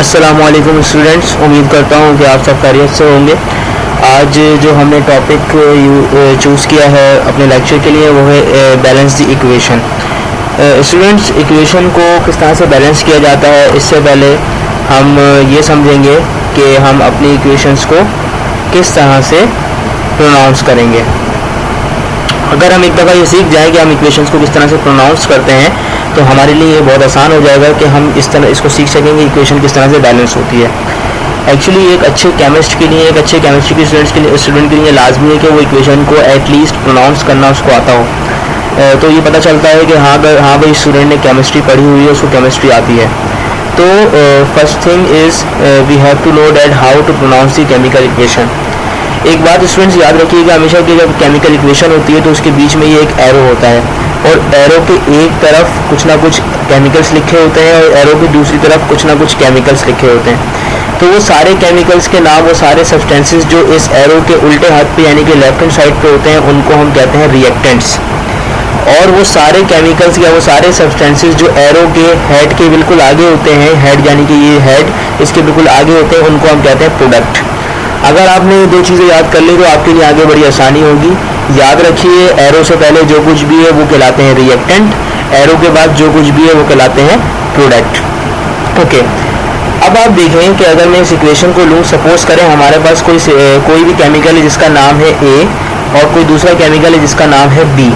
अस्सलामुअलैकुम स्टूडेंट्स, उम्मीद करता हूँ कि आप सब खैरियत से होंगे। आज जो हमने टॉपिक चूज़ किया है अपने लेक्चर के लिए वो है balance the equation. Students, equation को किस तरह से बैलेंस किया जाता है इससे पहले हम ये समझेंगे कि हम अपनी इक्वेशंस को किस तरह से प्रोनाउंस करेंगे। अगर हम एक दफ़ा ये सीख जाएं कि हम इक्वेशंस को किस तरह से प्रोनाउंस करते हैं तो हमारे लिए ये बहुत आसान हो जाएगा कि हम इसको सीख सकेंगे इक्वेशन किस तरह से बैलेंस होती है। एक्चुअली एक अच्छे केमिस्ट के लिए, एक अच्छे केमिस्ट्री के स्टूडेंट के लिए लाजमी है कि वो इक्वेशन को एटलीस्ट प्रोनाउंस करना उसको आता हो। तो ये पता चलता है कि हाँ भाई स्टूडेंट ने केमिस्ट्री पढ़ी हुई है, उसको केमिस्ट्री आती है। तो first thing is we have to know that how to pronounce the chemical equation. एक बात स्टूडेंट्स याद रखिएगा हमेशा कि जब केमिकल इक्वेशन होती है तो उसके बीच में ये एक एरो होता है और एरो के एक तरफ कुछ ना कुछ केमिकल्स लिखे होते हैं और एरो की दूसरी तरफ कुछ ना कुछ केमिकल्स लिखे होते हैं। तो वो सारे केमिकल्स के नाम, वो सारे सब्सटेंसेस जो इस एरो के उल्टे हाथ पे यानी कि लेफ्ट हैंड साइड पे होते हैं उनको हम कहते हैं रिएक्टेंट्स। और वो सारे केमिकल्स या वो सारे सब्सटेंसेस जो एरो के हेड के बिल्कुल आगे होते हैं, हेड यानी कि ये हेड इसके बिल्कुल आगे होते हैं, उनको हम कहते हैं प्रोडक्ट। अगर आपने ये दो चीज़ें याद कर ली तो आपके लिए आगे बड़ी आसानी होगी। याद रखिए, एरो से पहले जो कुछ भी है वो कहलाते हैं रिएक्टेंट, एरो के बाद जो कुछ भी है वो कहलाते हैं प्रोडक्ट। ओके, अब आप देखें कि अगर मैं इस इक्वेशन को लूँ, सपोज करें हमारे पास कोई भी केमिकल है जिसका नाम है ए और कोई दूसरा केमिकल है जिसका नाम है बी।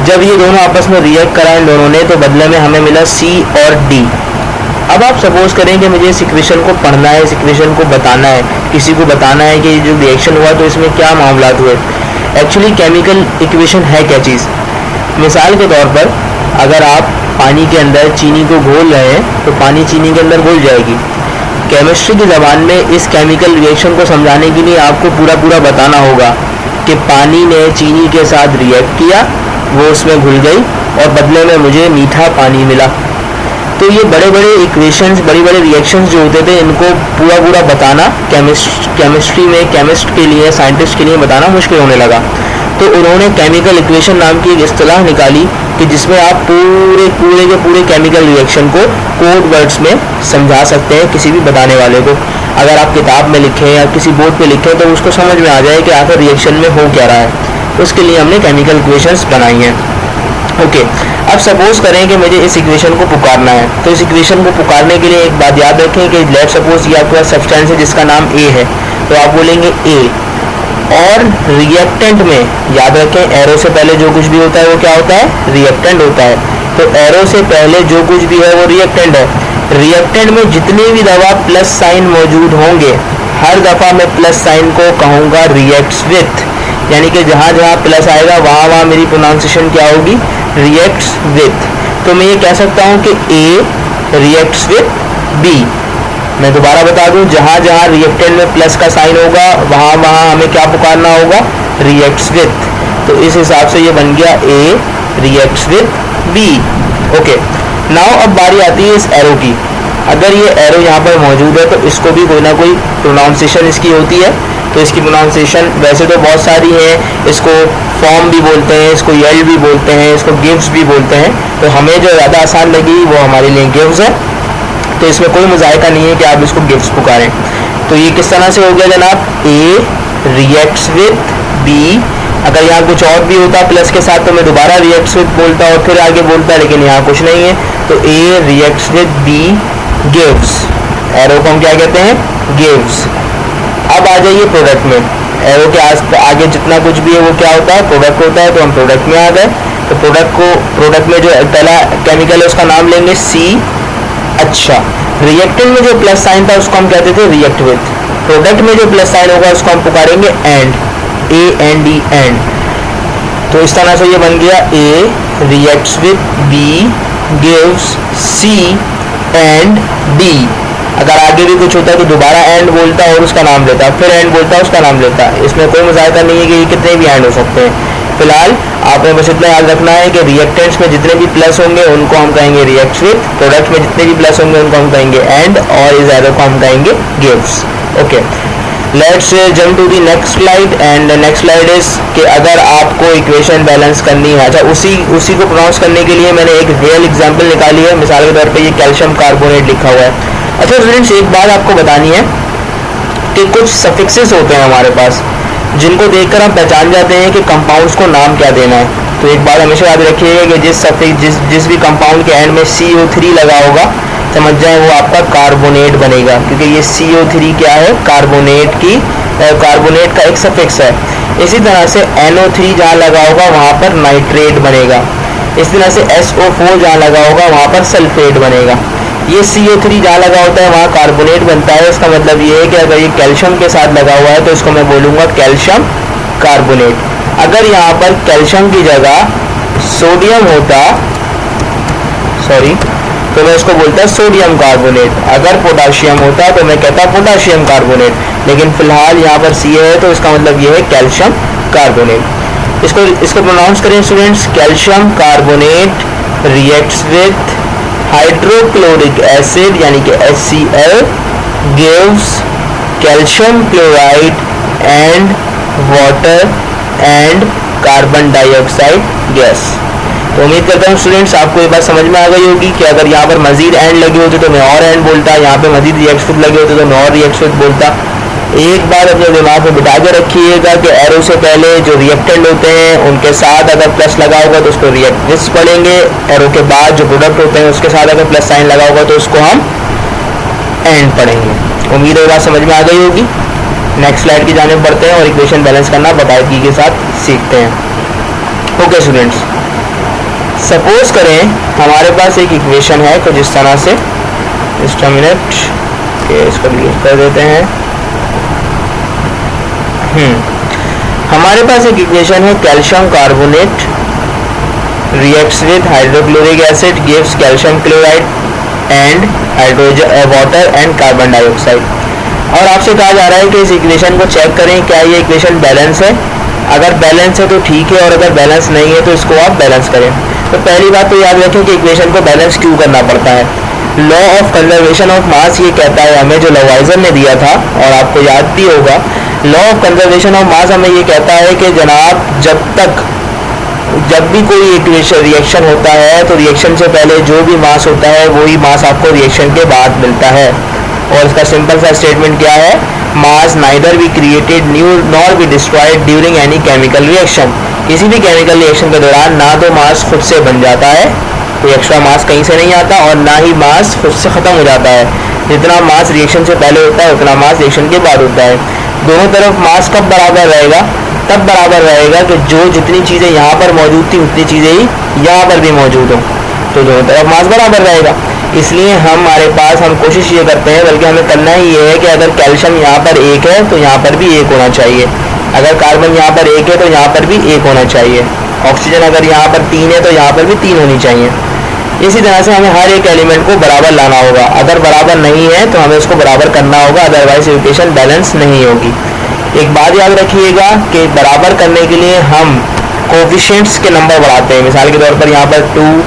जब ये दोनों आपस में रिएक्ट करा इन दोनों ने तो बदले में हमें मिला सी और डी। अब आप सपोज करें कि मुझे इस इक्वेशन को पढ़ना है, इस इक्वेशन को बताना है, किसी को बताना है कि जो रिएक्शन हुआ तो इसमें क्या मामला हुए। एक्चुअली केमिकल इक्वेशन है क्या चीज़। मिसाल के तौर पर अगर आप पानी के अंदर चीनी को घोल रहे हैं तो पानी चीनी के अंदर घुल जाएगी। केमिस्ट्री की ज़बान में इस केमिकल रिएक्शन को समझाने के लिए आपको पूरा बताना होगा कि पानी ने चीनी के साथ रिएक्ट किया, वो उसमें घुल गई और बदले में मुझे मीठा पानी मिला। तो ये बड़े बड़े इक्वेशंस, बड़े बड़े रिएक्शंस जो होते थे इनको पूरा बताना केमिस्ट्री में केमिस्ट के लिए, साइंटिस्ट के लिए बताना मुश्किल होने लगा। तो उन्होंने केमिकल इक्वेशन नाम की एक इस्तेलाह निकाली कि जिसमें आप पूरे केमिकल रिएक्शन को कोड वर्ड्स में समझा सकते हैं किसी भी बताने वाले को। अगर आप किताब में लिखें या किसी बोर्ड पे लिखें तो उसको समझ में आ जाए कि आखिर रिएक्शन में हो क्या रहा है। उसके लिए हमने केमिकल इक्वेशंस बनाई हैं। ओके, अब सपोज करें कि मुझे इस इक्वेशन को पुकारना है। तो इस इक्वेशन को पुकारने के लिए एक बात याद रखें कि लेट सपोज ये आपके पास सब्सटेंस है जिसका नाम ए है तो आप बोलेंगे ए। और रिएक्टेंट में याद रखें एरो से पहले जो कुछ भी होता है वो क्या होता है, रिएक्टेंट होता है। तो एरो से पहले जो कुछ भी है वो रिएक्टेंट है। रिएक्टेंट में जितनी भी दफ़ा प्लस साइन मौजूद होंगे हर दफ़ा मैं प्लस साइन को कहूँगा रिएक्ट्स विथ, यानी कि जहाँ जहाँ प्लस आएगा वहाँ मेरी प्रोनाउंसिएशन क्या होगी, रिएक्ट्स विथ। तो मैं ये कह सकता हूँ कि ए रिएक्ट्स विथ बी। मैं दोबारा बता दूँ, जहाँ जहाँ रिएक्टेंट में प्लस का साइन होगा वहाँ हमें क्या पुकारना होगा, रिएक्ट्स विथ। तो इस हिसाब से ये बन गया A reacts with B. Okay, now अब बारी आती है इस एरो की। अगर ये एरो यहाँ पर मौजूद है तो इसको भी कोई ना कोई प्रोनाउंसिएशन इसकी होती है। तो इसकी प्रोनाउंसिएशन वैसे तो बहुत सारी है, इसको फॉर्म भी बोलते हैं, इसको येल्ड भी बोलते हैं, इसको गिव्स भी बोलते हैं। तो हमें जो ज़्यादा आसान लगी वो हमारे लिए गिव्स है। तो इसमें कोई मुज़ाहिका नहीं है कि आप इसको गिव्स पुकारें। तो ये किस तरह से हो गया जनाब, ए रिएक्ट्स विथ बी। अगर यहाँ कुछ और भी होता प्लस के साथ तो मैं दोबारा रिएक्ट्स विथ बोलता और फिर आगे बोलता, लेकिन यहाँ कुछ नहीं है। तो A reacts with B gives. Arrow को हम क्या कहते हैं, गिव्स। अब आ जाइए प्रोडक्ट में। एरो के आगे जितना कुछ भी है वो क्या होता है, प्रोडक्ट होता है। तो हम प्रोडक्ट में आ गए। तो प्रोडक्ट में जो पहला केमिकल है उसका नाम लेंगे सी। अच्छा, रिएक्टेंट में जो प्लस साइन था उसको हम कहते थे रिएक्ट विथ। प्रोडक्ट में जो प्लस साइन होगा उसको हम पुकारेंगे and, A N D and. तो इस तरह से ये बन गया A reacts with B gives C and D. अगर आगे भी कुछ होता है तो दोबारा एंड बोलता और उसका नाम लेता, फिर एंड बोलता उसका नाम लेता। इसमें कोई मुज़ाहिदा नहीं है कि ये कितने भी एंड हो सकते हैं। फिलहाल आपने बस इतना याद रखना है कि रिएक्टेंट्स में जितने भी प्लस होंगे उनको हम कहेंगे रिएक्ट्स विथ, प्रोडक्ट में जितने भी प्लस होंगे उनको हम कहेंगे एंड, और इस एरो को हम कहेंगे gives. Okay, let's jump to the next slide. And next slide is कि अगर आपको इक्वेशन बैलेंस करनी है, अच्छा उसी को प्रोनाउंस करने के लिए मैंने एक रियल एग्जांपल निकाली है। मिसाल के तौर पे ये कैल्शियम कार्बोनेट लिखा हुआ है। अच्छा स्टूडेंट्स, एक बात आपको बतानी है कि कुछ सफिक्सेस होते हैं हमारे पास जिनको देखकर हम पहचान जाते हैं कि कंपाउंड्स को नाम क्या देना है। तो एक बात हमेशा याद रखिएगा कि जिस भी कंपाउंड के एंड में CO3 लगा होगा, समझ जाए वो आपका कार्बोनेट बनेगा, क्योंकि ये CO3 क्या है, कार्बोनेट का एक सफिक्स है। इसी तरह से NO3 जहाँ लगा होगा वहाँ पर नाइट्रेट बनेगा। इस तरह से SO4 जहाँ लगा होगा वहाँ पर सल्फेट बनेगा। ये CO3 जहाँ लगा होता है वहाँ कार्बोनेट बनता है। इसका मतलब ये है कि अगर ये कैल्शियम के साथ लगा हुआ है तो इसको मैं बोलूँगा कैल्शियम कार्बोनेट। अगर यहाँ पर कैल्शियम की जगह सोडियम होता, तो मैं इसको बोलता सोडियम कार्बोनेट। अगर पोटाशियम होता तो मैं कहता पोटाशियम कार्बोनेट, लेकिन फिलहाल यहाँ पर Ca है तो इसका मतलब ये है कैल्शियम कार्बोनेट। इसको प्रोनाउंस करें students, calcium carbonate reacts with hydrochloric acid यानी कि HCl gives calcium chloride and water and carbon dioxide gas. तो उम्मीद करता हूँ स्टूडेंट्स आपको ये बात समझ में आ गई होगी कि अगर यहाँ पर मजीद एंड लगे होते तो मैं और एंड बोलता, यहाँ पे मजीद रिएक्ट्स विद लगे होते तो मैं और रिएक्ट्स विद बोलता। एक बात अपने दिमाग में बिठा के रखिएगा कि एरो से पहले जो रिएक्टेंट होते हैं उनके साथ अगर प्लस लगा होगा तो उसको रिएक्टेंट्स पढ़ेंगे, एरो के बाद जो प्रोडक्ट होते हैं उसके साथ अगर प्लस साइन लगा होगा तो उसको हम एंड पढ़ेंगे। उम्मीद है बात समझ में आ गई होगी। नेक्स्ट स्लाइड की जाने बढ़ते हैं और इक्वेशन बैलेंस करना बाकायदगी के साथ सीखते हैं। ओके स्टूडेंट्स, सपोज करें हमारे पास एक इक्वेशन है कुछ इस तरह से, मिनट के इसको डिलीट कर देते हैं। हमारे पास एक इक्वेशन है, calcium carbonate reacts with hydrochloric acid gives calcium chloride and hydrogen water and carbon dioxide. और आपसे कहा जा रहा है कि इस इक्वेशन को चेक करें क्या ये इक्वेशन बैलेंस है। अगर बैलेंस है तो ठीक है, और अगर बैलेंस नहीं है तो इसको आप बैलेंस करें। तो पहली बात तो याद रखें कि इक्वेशन को बैलेंस क्यों करना पड़ता है। Law of conservation of mass ये कहता है हमें, जो लवाइजर ने दिया था और आपको याद भी होगा, law of conservation of mass हमें ये कहता है कि जनाब जब भी कोई इक्वेशन रिएक्शन होता है तो रिएक्शन से पहले जो भी मास होता है वही मास आपको रिएक्शन के बाद मिलता है। और इसका सिंपल सा स्टेटमेंट क्या है, mass neither be created new nor be destroyed during any chemical reaction. किसी भी केमिकल रिएक्शन के दौरान ना तो मास खुद से बन जाता है, कोई एक्स्ट्रा मास कहीं से नहीं आता, और ना ही मास खुद से ख़त्म हो जाता है। जितना मास रिएक्शन से पहले होता है उतना मास रिएक्शन के बाद होता है। दोनों तरफ मास कब बराबर रहेगा, तब बराबर रहेगा कि जो जितनी चीज़ें यहाँ पर मौजूद थी उतनी चीज़ें ही यहाँ पर भी मौजूद हो, तो दोनों तरफ मास बराबर रहेगा। इसलिए हमारे पास हम कोशिश ये करते हैं, बल्कि हमें करना ही ये है कि अगर कैल्शियम यहाँ पर एक है तो यहाँ पर भी एक होना चाहिए, अगर कार्बन यहाँ पर एक है तो यहाँ पर भी एक होना चाहिए, ऑक्सीजन अगर यहाँ पर 3 है तो यहाँ पर भी 3 होनी चाहिए। इसी तरह से हमें हर एक एलिमेंट को बराबर लाना होगा। अगर बराबर नहीं है तो हमें उसको बराबर करना होगा, अदरवाइज इक्वेशन बैलेंस नहीं होगी। एक बात याद रखिएगा कि बराबर करने के लिए हम कोफिशिएंट्स के नंबर बढ़ाते हैं। मिसाल के तौर पर यहाँ पर 2,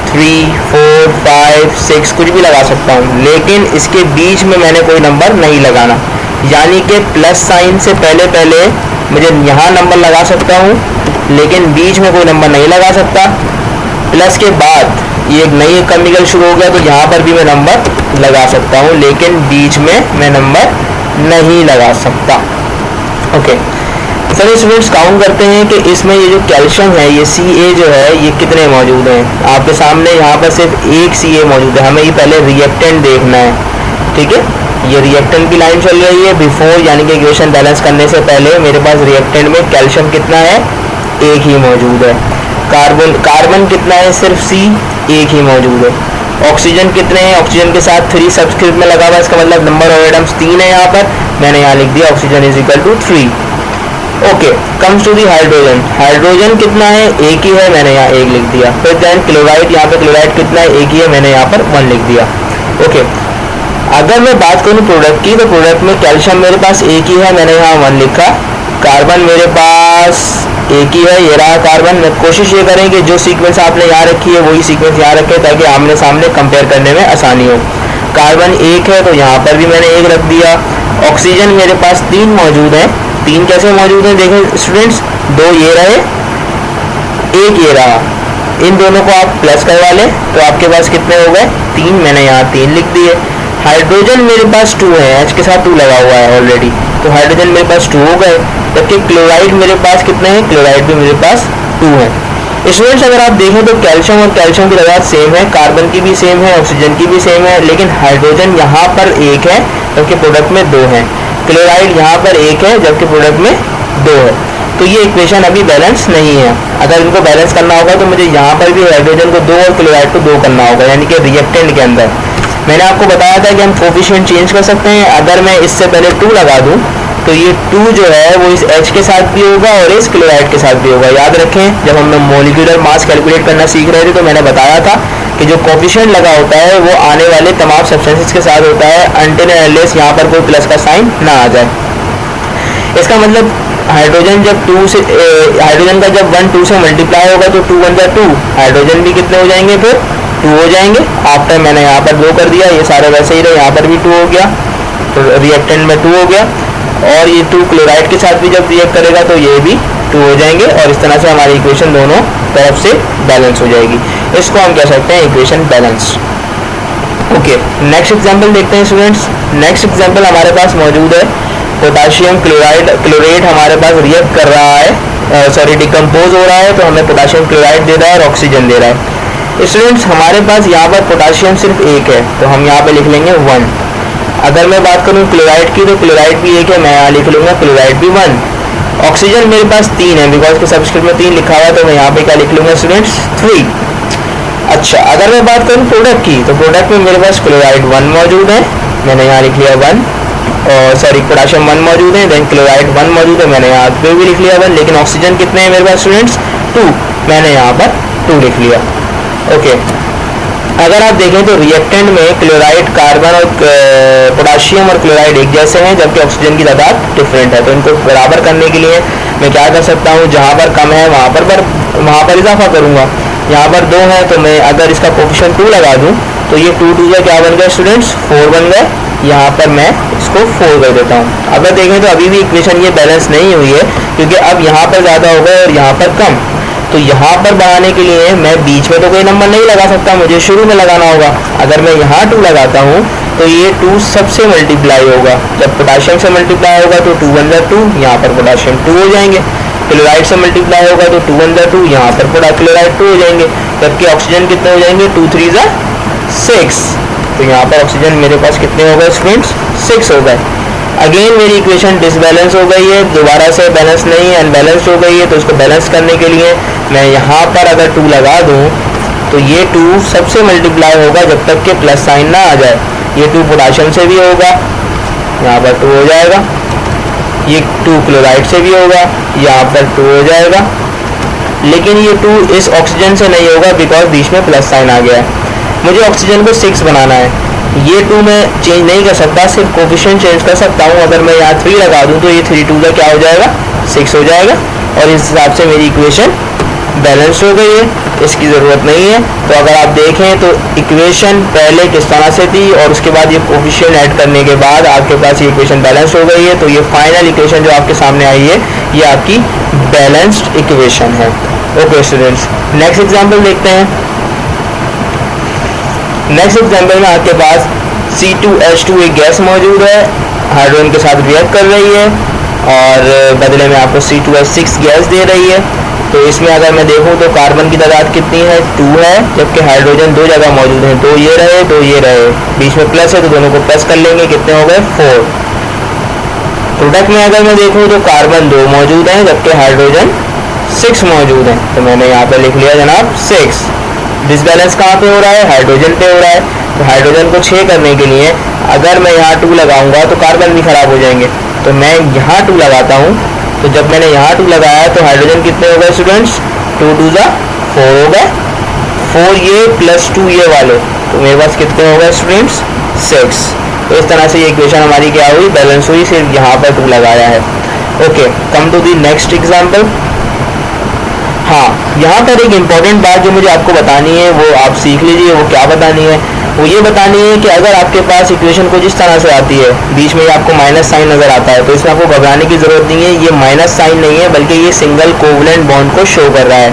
3, 4, 5, 6 कुछ भी लगा सकता हूँ, लेकिन इसके बीच में मैंने कोई नंबर नहीं लगाना। यानी कि प्लस साइन से पहले मुझे यहाँ नंबर लगा सकता हूँ, लेकिन बीच में कोई नंबर नहीं लगा सकता। प्लस के बाद ये एक नई केमिकल शुरू हो गया तो यहाँ पर भी मैं नंबर लगा सकता हूँ, लेकिन बीच में मैं नंबर नहीं लगा सकता। ओके, चलिए स्टूडेंट्स काउंट करते हैं कि इसमें ये जो कैल्शियम है, ये Ca जो है ये कितने मौजूद हैं। आपके सामने यहाँ पर सिर्फ एक Ca मौजूद है। हमें ये पहले रिएक्टेंट देखना है, ठीक है। ये रिएक्टेंट की लाइन चल रही है बिफोर, यानी कि इक्वेशन बैलेंस करने से पहले मेरे पास रिएक्टेंट में कैल्शियम कितना है, एक ही मौजूद है। कार्बन कितना है, सिर्फ C एक ही मौजूद है। ऑक्सीजन कितने हैं, ऑक्सीजन के साथ 3 सब्सक्रिप्ट में लगा हुआ है, इसका मतलब नंबर ऑफ एटम्स 3 है। यहाँ पर मैंने यहाँ लिख दिया oxygen is equal to 3। Okay, comes to the hydrogen. Hydrogen कितना है, एक ही है, मैंने यहाँ 1 लिख दिया। फिर देन क्लोराइड, यहाँ पे क्लोराइड कितना है, एक ही है, मैंने यहाँ पर 1 लिख दिया। ओके, अगर मैं बात करूँ प्रोडक्ट की, तो प्रोडक्ट में कैल्शियम मेरे पास एक ही है, मैंने यहाँ 1 लिखा। कार्बन मेरे पास एक ही है, ये रहा कार्बन। कोशिश ये करें कि जो सीक्वेंस आपने यहाँ रखी है वही सीक्वेंस यहाँ रखें ताकि आमने सामने कंपेयर करने में आसानी हो। कार्बन एक है तो यहाँ पर भी मैंने 1 रख दिया। ऑक्सीजन मेरे पास 3 मौजूद है। 3 कैसे मौजूद हैं देखें स्टूडेंट्स, 2 ये रहे, 1 ये रहा। इन दोनों को आप प्लस करवा लें तो आपके पास कितने हो गए, 3। मैंने यहाँ 3 लिख दिए। हाइड्रोजन मेरे पास 2 है, H के साथ 2 लगा हुआ है ऑलरेडी, तो हाइड्रोजन मेरे पास 2 हो गए। जबकि क्लोराइड मेरे पास कितने हैं, क्लोराइड भी मेरे पास 2 है। स्टूडेंट्स अगर आप देखें तो कैल्शियम और कैल्शियम की तादाद सेम है, कार्बन की भी सेम है, ऑक्सीजन की भी सेम है, लेकिन हाइड्रोजन यहाँ पर 1 है जबकि प्रोडक्ट में 2 है। क्लोराइड यहाँ पर 1 है जबकि प्रोडक्ट में 2 है। तो ये इक्वेशन अभी बैलेंस नहीं है। अगर इनको बैलेंस करना होगा तो मुझे यहाँ पर भी हाइड्रोजन को 2 और क्लोराइड को 2 करना होगा, यानी कि रिएक्टेंट के अंदर। मैंने आपको बताया था कि हम कोफिशिएंट चेंज कर सकते हैं। अगर मैं इससे पहले 2 लगा दूँ तो ये 2 जो है वो इस H के साथ भी होगा और इस क्लोराइड के साथ भी होगा। याद रखें, जब हम मॉलिक्यूलर मास कैलकुलेट करना सीख रहे थे तो मैंने बताया था कि जो कोफिशिएंट लगा होता है वो आने वाले तमाम सब्सटेंसेस के साथ होता है, अनटिल एंड अनलेस यहाँ पर कोई प्लस का साइन ना आ जाए। इसका मतलब हाइड्रोजन जब 2 से हाइड्रोजन का जब 1 2 से मल्टीप्लाई होगा तो 2 1 2, हाइड्रोजन भी कितने हो जाएंगे, फिर 2 हो जाएंगे। आफ्टर मैंने यहाँ पर 2 कर दिया, ये सारे वैसे ही रहे, यहाँ पर भी 2 हो गया, तो रिएक्टेंट में 2 हो गया। और ये 2 क्लोराइड के साथ भी जब रिएक्ट करेगा तो ये भी 2 हो जाएंगे, और इस तरह से हमारी इक्वेशन दोनों तरफ से बैलेंस हो जाएगी। इसको हम कह सकते हैं equation balanced. Okay, next example देखते हैं स्टूडेंट्स। नेक्स्ट एग्जांपल हमारे पास मौजूद है पोटाशियम क्लोराइड हमारे पास रिएक्ट कर रहा है, डिकम्पोज हो रहा है, तो हमें पोटाशियम क्लोराइड दे रहा है और ऑक्सीजन दे रहा है। स्टूडेंट्स हमारे पास यहाँ पर पोटाशियम सिर्फ 1 है, तो हम यहाँ पे लिख लेंगे 1। अगर मैं बात करूँ क्लोराइड की, तो क्लोराइड भी 1 है, मैं यहाँ लिख लूँगा क्लोराइड भी 1। ऑक्सीजन मेरे पास 3 है, बिकॉज के सबस्क्रिप्ट में 3 लिखा हुआ है, तो मैं यहाँ पे क्या लिख लूँगा स्टूडेंट्स, 3। अच्छा, अगर मैं बात करूँ प्रोडक्ट की, तो प्रोडक्ट में मेरे पास क्लोराइड 1 मौजूद है, मैंने यहाँ लिख लिया 1, और पोटाशियम 1 मौजूद है, देन क्लोराइड 1 मौजूद है, मैंने यहाँ पे भी लिख लिया 1। लेकिन ऑक्सीजन कितने हैं मेरे पास स्टूडेंट्स, 2, मैंने यहाँ पर 2 लिख लिया। ओके, अगर आप देखें तो रिएक्टेंट में क्लोराइड, कार्बन और पोटाशियम और क्लोराइड एक जैसे हैं, जबकि ऑक्सीजन की तादाद डिफरेंट है। तो इनको बराबर करने के लिए मैं क्या कर सकता हूँ, जहाँ पर कम है वहाँ पर इजाफा करूँगा। यहाँ पर 2 है तो मैं अगर इसका कोफिशिएंट 2 लगा दूँ तो ये 2 2 क्या बन गया स्टूडेंट्स, 4 बन गए। यहाँ पर मैं इसको 4 कर देता हूँ। अगर देखें तो अभी भी इक्वेशन ये बैलेंस नहीं हुई है, क्योंकि अब यहाँ पर ज़्यादा हो गया और यहाँ पर कम। तो यहाँ पर बढ़ाने के लिए मैं बीच में तो कोई नंबर नहीं लगा सकता, मुझे शुरू में लगाना होगा। अगर मैं यहाँ 2 लगाता हूँ तो ये 2 सबसे मल्टीप्लाई होगा, जब पोटाशियम से मल्टीप्लाई होगा तो 2 1 2, यहाँ पर पोटाशियम 2 हो जाएंगे। क्लोराइड से मल्टीप्लाई होगा तो 2 1 2, यहाँ पर क्लोराइड 2 हो जाएंगे। जबकि ऑक्सीजन कितने हो जाएंगे, 2 3 6, तो यहाँ पर ऑक्सीजन मेरे पास कितने हो गए स्टूडेंट्स, 6 हो गए। अगेन मेरी इक्वेशन डिसबैलेंस हो गई है, दोबारा से बैलेंस नहीं है, अनबैलेंस्ड हो गई है। तो इसको बैलेंस करने के लिए मैं यहाँ पर अगर 2 लगा दूँ तो ये 2 सबसे मल्टीप्लाई होगा जब तक कि प्लस साइन ना आ जाए। ये 2 पोटाशियम से भी होगा, यहाँ पर 2 हो जाएगा। ये 2 क्लोराइड से भी होगा, यहाँ पर 2 हो जाएगा। लेकिन ये 2 इस ऑक्सीजन से नहीं होगा, बिकॉज बीच में प्लस साइन आ गया है। मुझे ऑक्सीजन को 6 बनाना है, ये 2 मैं चेंज नहीं कर सकता, सिर्फ कोफिशिएंट चेंज कर सकता हूँ। अगर मैं यहाँ 3 लगा दूँ तो ये 3 2 का क्या हो जाएगा, 6 हो जाएगा। और इस हिसाब से मेरी इक्वेशन बैलेंस हो गई है, इसकी ज़रूरत नहीं है। तो अगर आप देखें तो इक्वेशन पहले किस तरह से थी और उसके बाद ये कोफिशिएंट ऐड करने के बाद आपके पास ये इक्वेशन बैलेंस हो गई है। तो ये फाइनल इक्वेशन जो आपके सामने आई है ये आपकी बैलेंस्ड इक्वेशन है। ओके स्टूडेंट्स, नेक्स्ट एग्जाम्पल देखते हैं। नेक्स्ट एग्जाम्पल में आपके पास C2H2 एक गैस मौजूद है, हाइड्रोजन के साथ रिएक्ट कर रही है और बदले में आपको C2H6 गैस दे रही है। तो इसमें अगर मैं देखूं तो कार्बन की तादाद कितनी है, 2 है, जबकि हाइड्रोजन 2 जगह मौजूद है, 2 ये रहे 2 ये रहे, बीच में प्लस है तो दोनों को प्लस कर लेंगे, कितने हो गए 4। प्रोडक्ट में अगर मैं देखूं तो कार्बन 2 मौजूद है जबकि हाइड्रोजन 6 मौजूद है, तो मैंने यहाँ पे लिख लिया जनाब 6। डिसबैलेंस कहाँ पे हो रहा है, हाइड्रोजन पे हो रहा है। तो हाइड्रोजन को 6 करने के लिए अगर मैं यहाँ 2 लगाऊंगा तो कार्बन भी खराब हो जाएंगे, तो मैं यहाँ 2 लगाता हूँ। तो जब मैंने यहाँ 2 लगाया तो हाइड्रोजन कितने हो गए स्टूडेंट्स, 2 2 4 हो गए, 4 ये प्लस 2 ये वाले, तो मेरे पास कितने हो गए स्टूडेंट्स 6। तो इस तरह से ये इक्वेशन हमारी क्या हुई, बैलेंस हुई, सिर्फ यहाँ पर 2 लगाया है। Okay, come to the next example. हाँ, यहाँ पर एक इम्पॉर्टेंट बात जो मुझे आपको बतानी है वो आप सीख लीजिए। वो क्या बतानी है, वो ये बतानी है कि अगर आपके पास इक्वेशन को जिस तरह से आती है बीच में आपको माइनस साइन नज़र आता है, तो इसमें आपको घबराने की ज़रूरत नहीं है। ये माइनस साइन नहीं है बल्कि ये सिंगल कोवलेंट बॉन्ड को शो कर रहा है।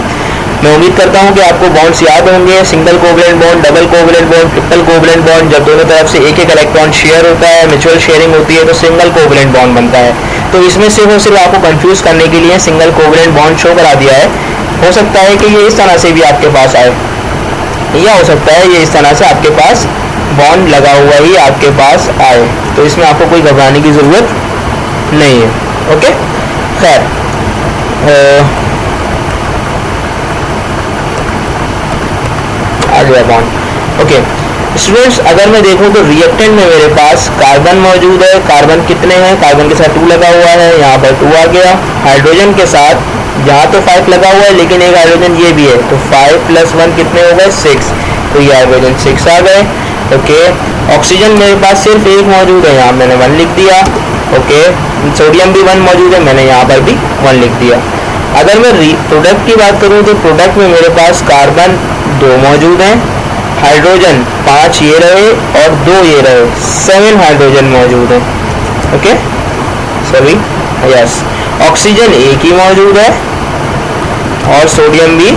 मैं उम्मीद करता हूँ कि आपको बॉन्ड्स याद होंगे, single covalent bond, double covalent bond, triple covalent bond. जब दोनों तरफ से एक एक इलेक्ट्रॉन शेयर होता है, म्यूचुअल शेयरिंग होती है, तो सिंगल कोवलेंट बॉन्ड बनता है। तो इसमें सिर्फ और सिर्फ आपको कंफ्यूज करने के लिए सिंगल कोवलेंट बॉन्ड शो करा दिया है। हो सकता है कि ये इस तरह से भी आपके पास आए, या हो सकता है ये इस तरह से आपके पास बॉन्ड लगा हुआ ही आपके पास आए। तो इसमें आपको कोई घबराने की ज़रूरत नहीं है। ओके, खैर आ गया बॉन्ड। ओके स्टूडेंट्स, अगर मैं देखूं तो रिएक्टेंट में मेरे पास कार्बन मौजूद है। कार्बन कितने हैं? कार्बन के साथ 2 लगा हुआ है, यहाँ पर 2 आ गया। हाइड्रोजन के साथ यहाँ तो 5 लगा हुआ है, लेकिन एक हाइड्रोजन ये भी है, तो 5 + 1 कितने हो गए? 6। तो ये हाइड्रोजन 6 आ गए। ओके, ऑक्सीजन मेरे पास सिर्फ एक मौजूद है, यहाँ मैंने 1 लिख दिया। ओके, सोडियम भी 1 मौजूद है, मैंने यहाँ पर भी 1 लिख दिया। अगर मैं प्रोडक्ट की बात करूँ तो प्रोडक्ट में मेरे पास कार्बन 2 मौजूद हैं, हाइड्रोजन 5 ये रहे और 2 ये रहे, 7 हाइड्रोजन मौजूद हैं। ओके सॉरी, यस, ऑक्सीजन एक ही मौजूद है और सोडियम भी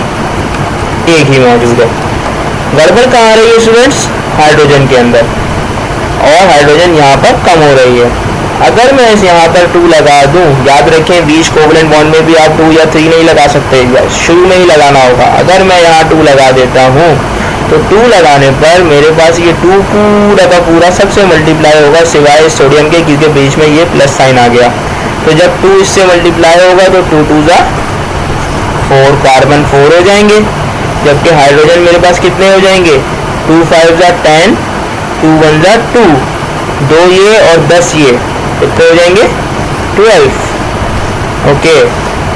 एक ही मौजूद है। गड़बड़ कहाँ आ रही है स्टूडेंट्स? हाइड्रोजन के अंदर, और हाइड्रोजन यहाँ पर कम हो रही है। अगर मैं इस यहाँ पर 2 लगा दूँ, याद रखें बीच कोवलेंट बॉन्ड में भी आप 2 या 3 नहीं लगा सकते, शुरू में ही लगाना होगा। अगर मैं यहाँ 2 लगा देता हूँ तो 2 लगाने पर मेरे पास ये 2 पूरा का पूरा सबसे मल्टीप्लाई होगा सिवाय सोडियम के, क्योंकि बीच में ये प्लस साइन आ गया। तो जब 2 इससे मल्टीप्लाई होगा तो 2 2 ज़ा 4, कार्बन 4 हो जाएंगे, जबकि हाइड्रोजन मेरे पास कितने हो जाएंगे? 2 5 ज़ा 10, 2 1 ज़ा 2, 2 ये और 10 ये, कितने हो जाएंगे? 12। ओके,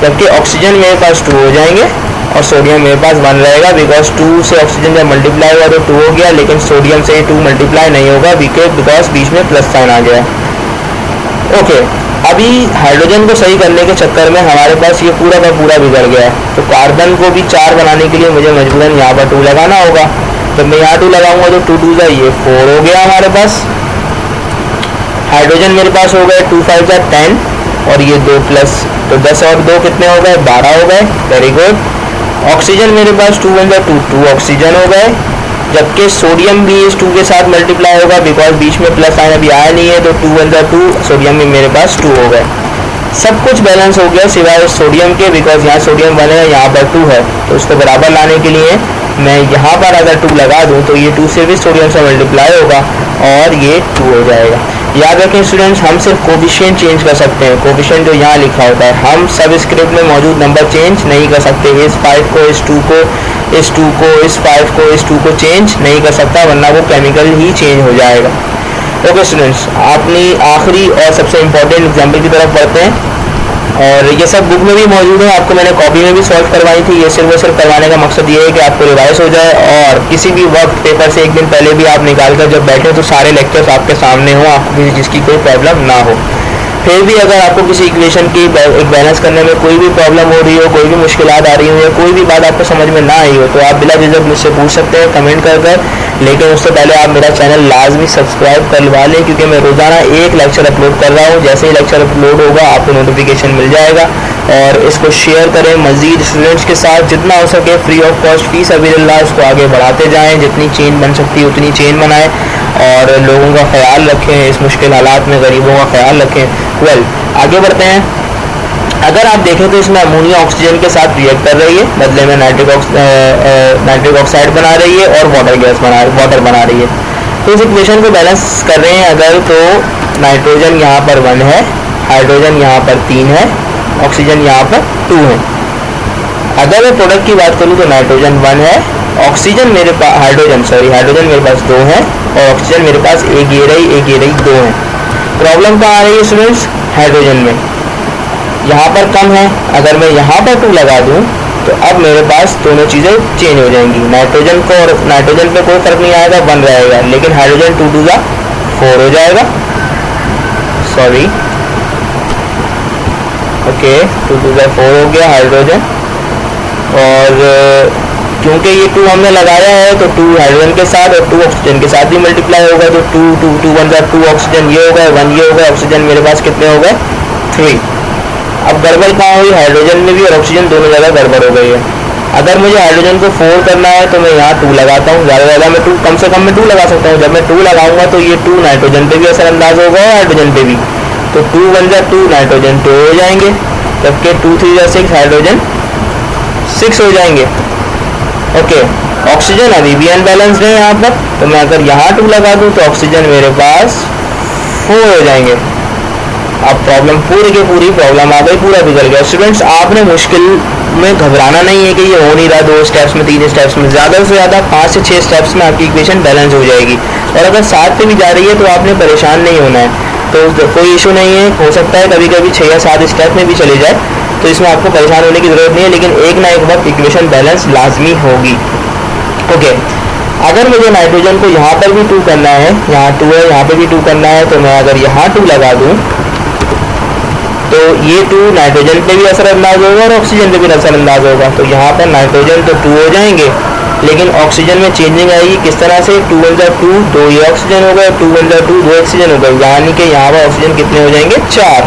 जबकि ऑक्सीजन मेरे पास 2 हो जाएंगे और सोडियम मेरे पास 1 रहेगा, बिकॉज 2 से ऑक्सीजन जब मल्टीप्लाई हुआ तो 2 हो गया, लेकिन सोडियम से 2 मल्टीप्लाई नहीं होगा बिकॉज बीच में प्लस साइन आ गया। ओके, अभी हाइड्रोजन को सही करने के चक्कर में हमारे पास ये पूरा का पूरा बिगड़ गया है। तो कार्बन को भी 4 बनाने के लिए मुझे मजबूरन यहाँ पर 2 लगाना होगा। जब मैं यहाँ 2 लगाऊंगा तो 2 2 ज़ा ये 4 हो गया हमारे पास। हाइड्रोजन मेरे पास हो गए 2 5 ज़ा 10 और ये 2 प्लस, तो 10 और 2 कितने हो गए? 12 हो गए। Very good. ऑक्सीजन मेरे पास 2 1 ज़ा 2, 2 ऑक्सीजन हो गए, जबकि सोडियम भी इस 2 के साथ मल्टीप्लाई होगा बिकॉज बीच में प्लस साइन अभी आया नहीं है, तो 2 1 ज़ा 2, सोडियम भी मेरे पास 2 हो गए। सब कुछ बैलेंस हो गया सिवाय सोडियम के, बिकॉज यहाँ सोडियम 1 है, यहाँ पर 2 है, तो उसको बराबर लाने के लिए मैं यहाँ पर अगर 2 लगा दूँ तो ये 2 से भी सोडियम से मल्टीप्लाई होगा और ये 2 हो जाएगा। याद रखें स्टूडेंट्स, हम सिर्फ कोफिशिएंट चेंज कर सकते हैं, कोफिशिएंट जो यहाँ लिखा होता है, हम सब स्क्रिप्ट में मौजूद नंबर चेंज नहीं कर सकते। इस 5 को, इस 2 को, इस 2 को, इस 5 को, इस 2 को चेंज नहीं कर सकता, वरना वो केमिकल ही चेंज हो जाएगा। ओके स्टूडेंट्स, अपनी आखिरी और सबसे इम्पोर्टेंट एग्जाम्पल की तरफ बढ़ते हैं, और ये सब बुक में भी मौजूद है, आपको मैंने कॉपी में भी सॉल्व करवाई थी। ये सिर्फ और सिर्फ करवाने का मकसद ये है कि आपको रिवाइज हो जाए और किसी भी वक्त पेपर से एक दिन पहले भी आप निकाल कर जब बैठे तो सारे लेक्चर्स आपके सामने हो, आपको किसी चीज़ की कोई प्रॉब्लम ना हो। फिर भी अगर आपको किसी इक्वेशन की एक बैलेंस करने में कोई भी प्रॉब्लम हो रही हो, कोई भी मुश्किलात आ रही हो, या कोई भी बात आपको समझ में ना आई हो, तो आप बिला झिझक मुझसे पूछ सकते हैं कमेंट कर। लेकिन उससे पहले आप मेरा चैनल लाजमी सब्सक्राइब करवा लें, क्योंकि मैं रोज़ाना एक लेक्चर अपलोड कर रहा हूँ। जैसे ही लेक्चर अपलोड होगा आपको नोटिफिकेशन मिल जाएगा, और इसको शेयर करें मज़ीद स्टूडेंट्स के साथ, जितना हो सके फ्री ऑफ कॉस्ट, फी सबीलिल्लाह इसको आगे बढ़ाते जाएँ। जितनी चेन बन सकती है उतनी चेन बनाएँ और लोगों का ख्याल रखें, इस मुश्किल हालात में गरीबों का ख्याल रखें। आगे बढ़ते हैं। अगर आप देखें तो इसमें अमोनिया ऑक्सीजन के साथ रिएक्ट कर रही है, बदले में नाइट्रिक ऑक्साइड बना रही है और वाटर बना रही है। तो इस इक्वेशन को बैलेंस कर रहे हैं अगर, तो नाइट्रोजन यहाँ पर 1 है, हाइड्रोजन यहाँ पर 3 है, ऑक्सीजन यहाँ पर 2 है। अगर मैं प्रोडक्ट की बात करूँ तो नाइट्रोजन 1 है, ऑक्सीजन मेरे पास हाइड्रोजन मेरे पास 2 है और ऑक्सीजन मेरे पास एक ये रही 2 है। प्रॉब्लम कहाँ आ रही है स्टूडेंट्स? हाइड्रोजन में यहाँ पर कम है। अगर मैं यहाँ पर 2 लगा दूँ तो अब मेरे पास दोनों चीज़ें चेंज हो जाएंगी। नाइट्रोजन पे कोई फर्क नहीं आएगा, 1 रहेगा, लेकिन हाइड्रोजन 2 2 ज़ा 4 हो जाएगा। सॉरी, ओके, 2 2 ज़ा 4 हो गया हाइड्रोजन, और क्योंकि ये 2 हमने लगाया है तो 2 हाइड्रोजन के साथ और 2 ऑक्सीजन के साथ भी मल्टीप्लाई होगा, तो 2 2 2 1 ज़ा 2 ऑक्सीजन ये हो गए, 1 ये हो गए, ऑक्सीजन मेरे पास कितने हो गए? 3। अब गड़बड़ कहाँ हुई? हाइड्रोजन में भी और ऑक्सीजन दोनों जगह गड़बड़ हो गई है। अगर मुझे हाइड्रोजन को 4 करना है तो मैं यहाँ 2 लगाता हूँ, ज़्यादा ज़्यादा मैं 2, कम से कम मैं 2 लगा सकता हूँ। जब मैं 2 लगाऊंगा तो ये 2 नाइट्रोजन पे भी असरअंदाज होगा और हाइड्रोजन पे भी, तो 2 1 जा 2 नाइट्रोजन 2 हो जाएंगे, जबकि 2 3 जा 6 हाइड्रोजन 6 हो जाएंगे। ओके, ऑक्सीजन अभी भी अनबैलेंस्ड है यहाँ पर, तो मैं अगर यहाँ 2 लगा दूँ तो ऑक्सीजन मेरे पास 4 हो जाएंगे। अब प्रॉब्लम पूरी की पूरी प्रॉब्लम आ गई, पूरा बिगड़ गया। स्टूडेंट्स, आपने मुश्किल में घबराना नहीं है कि ये हो नहीं रहा 2 स्टेप्स में 3 स्टेप्स में, ज़्यादा से ज़्यादा 5 से 6 स्टेप्स में आपकी इक्वेशन बैलेंस हो जाएगी। और अगर 7 पे भी जा रही है तो आपने परेशान नहीं होना है, तो कोई इशू नहीं है। हो सकता है कभी कभी 6 या 7 स्टेप में भी चले जाए, तो इसमें आपको परेशान होने की ज़रूरत नहीं है, लेकिन एक ना एक वक्त इक्वेशन बैलेंस लाजमी होगी। ओके, अगर मुझे नाइट्रोजन को यहाँ पर भी 2 करना है, यहाँ 2 है, यहाँ पर भी 2 करना है, तो मैं अगर यहाँ 2 लगा दूँ तो ये 2 नाइट्रोजन पे भी असरअंदाज होगा और ऑक्सीजन पे भी असरअंदाज होगा। तो यहाँ पर नाइट्रोजन तो 2 हो जाएंगे, लेकिन ऑक्सीजन में चेंजिंग आएगी किस तरह से, 2 1 जा 2, 2 ये ऑक्सीजन हो गए, 2 1 जा 2, 2 ऑक्सीजन हो गए, यानी कि यहाँ पर ऑक्सीजन कितने हो जाएंगे, 4।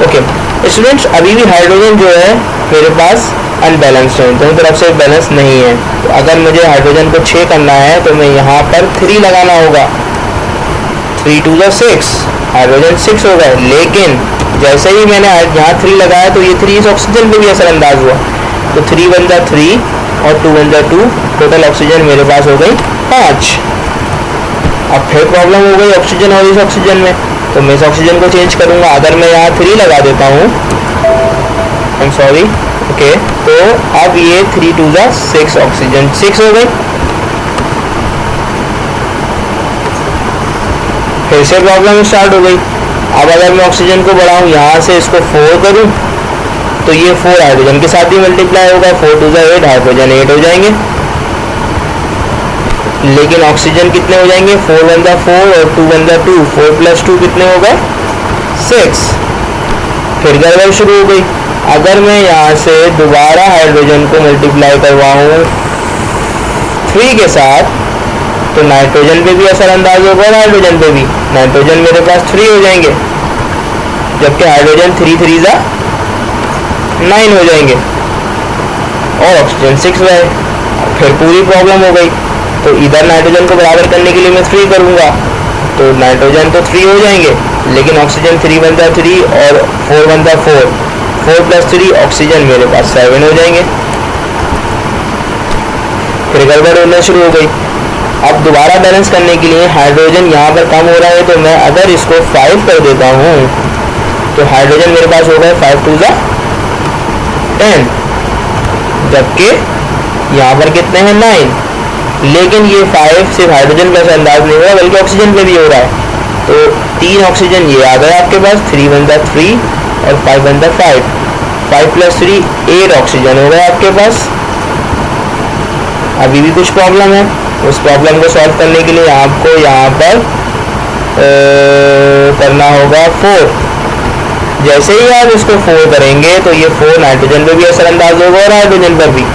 ओके स्टूडेंट्स, अभी भी हाइड्रोजन जो है मेरे पास अनबैलेंस्ड है, दोनों तरफ से बैलेंस नहीं है। तो अगर मुझे हाइड्रोजन को 6 करना है तो मैं यहाँ पर 3 लगाना होगा, 3 2 जा 6, हाइड्रोजन 6 हो गए। लेकिन जैसे ही मैंने यहाँ 3 लगाया तो ये 3 इस ऑक्सीजन पे भी असरअंदाज हुआ, तो 3 1 जा 3 और 2 1 जा 2, टोटल ऑक्सीजन मेरे पास हो गई 5। अब फिर प्रॉब्लम हो गई ऑक्सीजन और इस ऑक्सीजन में, तो मैं इस ऑक्सीजन को चेंज करूँगा। अगर मैं यहाँ 3 लगा देता हूँ, आई एम सॉरी, ओके, तो अब ये 3 2 जा 6, ऑक्सीजन 6 हो गई। फिर से प्रॉब्लम स्टार्ट हो गई। अब अगर मैं ऑक्सीजन को बढ़ाऊँ, यहाँ से इसको 4 करूँ, तो ये 4 हाइड्रोजन के साथ ही मल्टीप्लाई होगा, 4 2 जा 8, हाइड्रोजन 8 हो जाएंगे। लेकिन ऑक्सीजन कितने हो जाएंगे, 4 1 जा 4 और 2 1 जा 2, 4 + 2 कितने हो गए, 6। फिर गड़बड़ शुरू हो गई। अगर मैं यहाँ से दोबारा हाइड्रोजन को मल्टीप्लाई करवाऊँ 3 के साथ, तो नाइट्रोजन पे भी असरअंदाज होगा और हाइड्रोजन पे भी, नाइट्रोजन मेरे पास 3 हो जाएंगे, जबकि हाइड्रोजन 3 3 जा 9 हो जाएंगे और ऑक्सीजन 6 रहे। फिर पूरी प्रॉब्लम हो गई। तो इधर नाइट्रोजन को बराबर करने के लिए मैं 3 करूँगा, तो नाइट्रोजन तो 3 हो जाएंगे, लेकिन ऑक्सीजन 3 1 जा 3 और 4 1 जा 4, 4 + 3 ऑक्सीजन मेरे पास 7 हो जाएंगे। फिर गड़बड़ होना शुरू हो गई। अब दोबारा बैलेंस करने के लिए हाइड्रोजन यहाँ पर कम हो रहा है, तो मैं अगर इसको 5 कर देता हूँ तो हाइड्रोजन मेरे पास हो गए 5 2 जा 10, जबकि यहाँ पर कितने हैं 9। लेकिन ये 5 सिर्फ हाइड्रोजन पे अंदाज नहीं हुआ, बल्कि ऑक्सीजन पे भी हो रहा है। तो 3 ऑक्सीजन ये आ गया आपके पास, 3 1 जा 3 और 5 1 जा 5, 5 + 3 8 ऑक्सीजन हो गए आपके पास। अभी भी कुछ प्रॉब्लम है, उस प्रॉब्लम को सॉल्व करने के लिए आपको यहाँ पर करना होगा 4। जैसे ही आप इसको 4 करेंगे तो ये 4 नाइट्रोजन पे भी असरअंदाज होगा और हाइड्रोजन पर भी,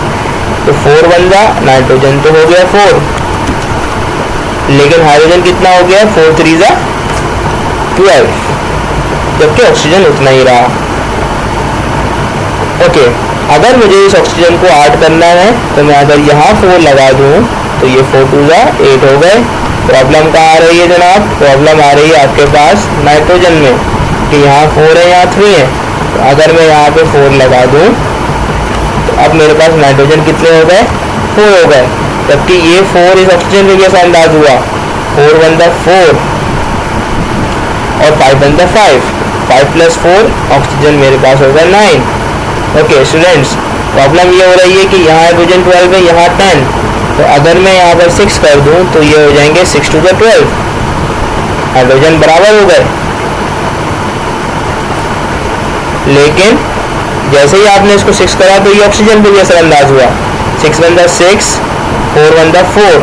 तो 4 1 जा नाइट्रोजन तो हो गया 4, लेकिन हाइड्रोजन कितना हो गया, 4 3 जा 12, जबकि ऑक्सीजन उतना ही रहा। ओके, अगर मुझे इस ऑक्सीजन को 8 करना है तो मैं अगर यहाँ 4 लगा दूँ तो ये 4 2 जा 8 हो गए। प्रॉब्लम कहाँ आ रही है जनाब, प्रॉब्लम आ रही है आपके पास नाइट्रोजन में, कि यहाँ 4 है यहाँ 3 है। तो अगर मैं यहाँ पे 4 लगा दूँ तो अब मेरे पास नाइट्रोजन कितने हो गए, 4 हो गए, जबकि ये 4 इस ऑक्सीजन में कैसा अंदाज हुआ, 4 1 जा 4 और 5 1 जा 5, 5 + 4 ऑक्सीजन मेरे पास होगा 9। ओके स्टूडेंट्स, प्रॉब्लम ये हो रही है कि यहाँ हाइड्रोजन 12 है, यहाँ 10, तो अगर मैं यहाँ पर 6 कर दूँ तो ये हो जाएंगे 6 2 जा 12, हाइड्रोजन बराबर हो गए। लेकिन जैसे ही आपने इसको 6 करा तो ये ऑक्सीजन पे भी असरअंदाज हुआ, 6 1 जा 6, 4 1 जा 4,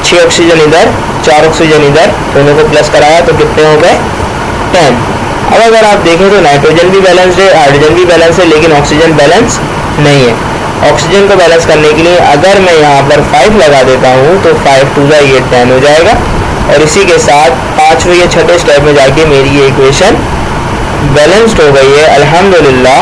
6 ऑक्सीजन इधर 4 ऑक्सीजन इधर, दोनों को प्लस कराया तो कितने हो गए 10। अब अगर आप देखें तो नाइट्रोजन भी बैलेंस्ड है, हाइड्रोजन भी बैलेंस है, लेकिन ऑक्सीजन बैलेंस नहीं है। ऑक्सीजन को बैलेंस करने के लिए अगर मैं यहाँ पर 5 लगा देता हूँ तो 5 2 जा ये 10 हो जाएगा, और इसी के साथ 5वें या 6ठे स्टेप में जाके मेरी ये इक्वेशन बैलेंस्ड हो गई है अल्हम्दुलिल्लाह।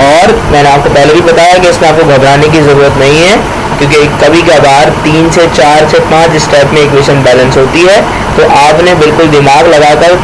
और मैंने आपको पहले भी बताया कि इसमें आपको घबराने की ज़रूरत नहीं है, क्योंकि कभी कभार 3 से 4 से 5 स्टेप में इक्वेशन बैलेंस होती है। तो आपने बिल्कुल दिमाग लगाकर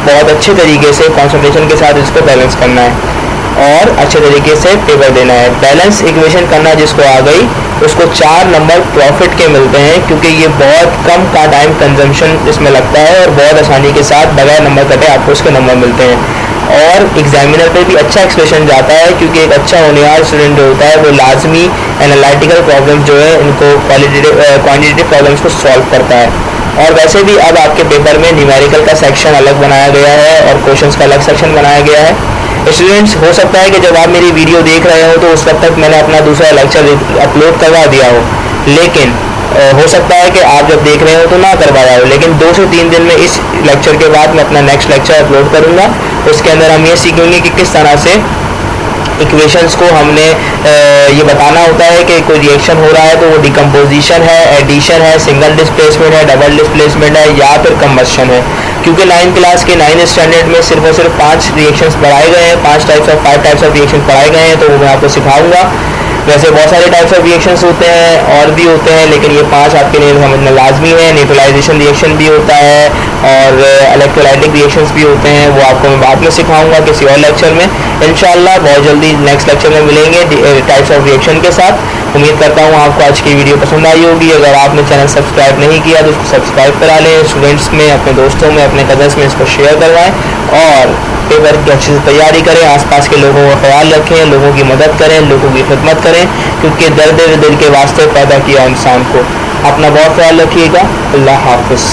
बहुत अच्छे तरीके से कंसंट्रेशन के साथ इसको बैलेंस करना है और अच्छे तरीके से पेपर देना है। बैलेंस इक्वेशन करना जिसको आ गई उसको 4 नंबर प्रॉफिट के मिलते हैं, क्योंकि ये बहुत कम का टाइम कंजम्पशन इसमें लगता है और बहुत आसानी के साथ बगैर नंबर कटे आपको उसके नंबर मिलते हैं। और एग्जामिनर पे भी अच्छा एक्सप्रेशन जाता है, क्योंकि एक अच्छा होनहार स्टूडेंट जो होता है वो लाजमी एनालिटिकल प्रॉब्लम जो है इनको क्वान्टिटेटिव प्रॉब्लम्स को सॉल्व करता है। और वैसे भी अब आपके पेपर में न्यूमेरिकल का सेक्शन अलग बनाया गया है और क्वेश्चंस का अलग सेक्शन बनाया गया है। स्टूडेंट्स, हो सकता है कि जब आप मेरी वीडियो देख रहे हो तो उस वक्त तक मैंने अपना दूसरा लेक्चर अपलोड करवा दिया हो, लेकिन हो सकता है कि आप जब देख रहे हो तो ना करवाया हो, लेकिन 2 से 3 दिन में इस लेक्चर के बाद मैं अपना नेक्स्ट लेक्चर अपलोड करूँगा। उसके अंदर हम ये सीखेंगे कि किस तरह से इक्वेशंस को हमने ये बताना होता है कि कोई रिएक्शन हो रहा है तो वो डिकम्पोजिशन है, एडिशन है, सिंगल डिस्प्लेसमेंट है, डबल डिस्प्लेसमेंट है या फिर कंबस्शन है। क्योंकि 9th क्लास के 9th स्टैंडर्ड में सिर्फ और सिर्फ 5 रिएक्शंस पढ़ाए गए हैं, 5 टाइप्स ऑफ रिएक्शन पढ़ाए गए हैं, तो वो मैं आपको सिखाऊंगा। वैसे बहुत सारे टाइप्स ऑफ रिएक्शंस होते हैं और भी होते हैं, लेकिन ये 5 आपके लिए समझना लाजमी है। न्यूट्रलाइजेशन रिएक्शन भी होता है और इलेक्ट्रोलाइटिक रिएक्शंस भी होते हैं, वो आपको मैं बाद में सिखाऊंगा किसी और लेक्चर में इंशाल्लाह। बहुत जल्दी नेक्स्ट लेक्चर में मिलेंगे टाइप्स ऑफ रिएक्शन के साथ। उम्मीद करता हूँ आपको आज की वीडियो पसंद आई होगी। अगर आपने चैनल सब्सक्राइब नहीं किया तो उसको सब्सक्राइब करा लें, स्टूडेंट्स में, अपने दोस्तों में, अपने कज़न्स में इसको शेयर करवाएँ और पेपर की अच्छे से तैयारी करें। आसपास के लोगों का ख्याल रखें, लोगों की मदद करें, लोगों की खिदमत करें, क्योंकि दर्द दिल के वास्ते पैदा किया इंसान को। अपना बहुत ख्याल रखिएगा। अल्लाह हाफ़िज़।